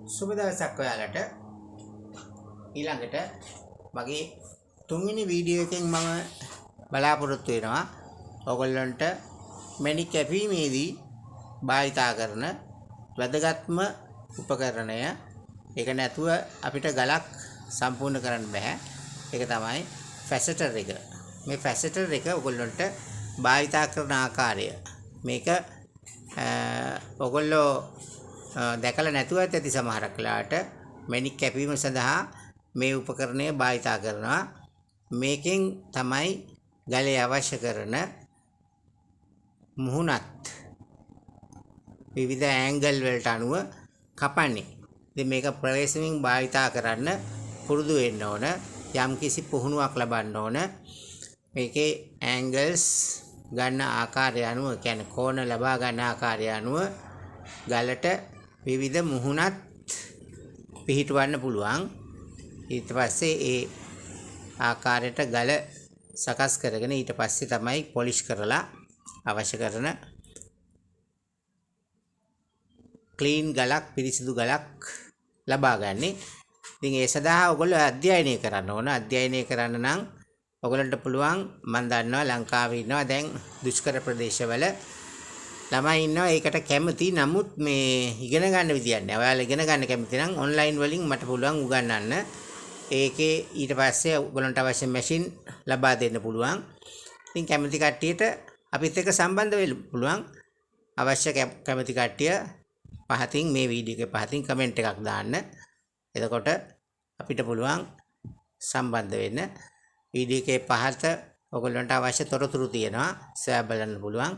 සුබ දවසක් ඔයාලට. ඊළඟට මගේ තුන්වෙනි වීඩියෝ එකෙන් මම බලාපොරොත්තු වෙනවා ඔයගොල්ලන්ට මැණික් කැපීමේදී භාවිතා කරන වැදගත්ම උපකරණය. ඒක නැතුව අපිට ගලක් සම්පූර්ණ කරන්න බෑ. ඒක තමයි ෆැසටර් එක. මේ ෆැසටර් එක ඔයගොල්ලන්ට භාවිතා කරන ආකාරය මේක ඔයගොල්ලෝ දැකලා නැතුව ඇති සමහරක් වෙලාවට මැණික් කැපීම සඳහා මේ උපකරණය භාවිතා කරනවා. මේකෙන් තමයි ගලේ අවශ්‍ය කරන මුහුණත් විවිධ ඇන්ගල් වලට අනුව කපන්නේ. ඉතින් මේක ප්‍රවේශමින් භාවිතා කරන්න පුරුදු වෙන්න ඕන. යම්කිසි පුහුණුවක් ලබන්න ඕන. මේකේ ඇන්ගල්ස් ගන්න ආකාරය අනුව කියන්නේ කෝණ ලබා ගන්න ආකාරය අනුව ගලට විවිධ මුහුණත් පිහිටවන්න පුළුවන්. ඊට පස්සේ ඒ ආකාරයට ගල සකස් කරගෙන ඊට පස්සේ තමයි පොලිෂ් කරලා අවශ්‍ය කරන ක්ලීන් ගලක් පිරිසිදු ගලක් ලබා ගන්න. ඉතින් ඒ සඳහා ඔයගොල්ලෝ අධ්‍යයනය කරන්න ඕන. අධ්‍යයනය කරන්න නම් ඔයගොල්ලන්ට පුළුවන් මම දන්නවා ලංකාවේ ඉන්නවා දැන් දුෂ්කර ප්‍රදේශවල ළමයි ඉන්නවා ඒකට කැමති. නමුත් මේ ඉගෙන ගන්න විදියක් නෑ. ඔයාලා ඉගෙන ගන්න කැමති නම් ඔන්ලයින් වලින් මට පුළුවන් උගන්වන්න. ඒකේ ඊට පස්සේ ඔයගොල්ලන්ට අවශ්‍ය මැෂින් ලබා දෙන්න පුළුවන්. ඉතින් කැමති කට්ටියට අපිත් එක්ක සම්බන්ධ වෙන්න පුළුවන්. අවශ්‍ය කැමති කට්ටිය පහතින් මේ වීඩියෝ එකේ පහතින් කමෙන්ට් එකක් දාන්න. එතකොට අපිට පුළුවන් සම්බන්ධ වෙන්න. වීඩියෝ එකේ පහත ඔයගොල්ලන්ට අවශ්‍ය තොරතුරු තියෙනවා. සොයා බලන්න පුළුවන්.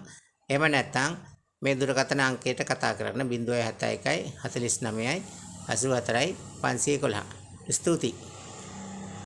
එහෙම නැත්නම් මේ දුරකථන අංකයට කතා කරන්න 071 49 84 511. ස්තුතියි.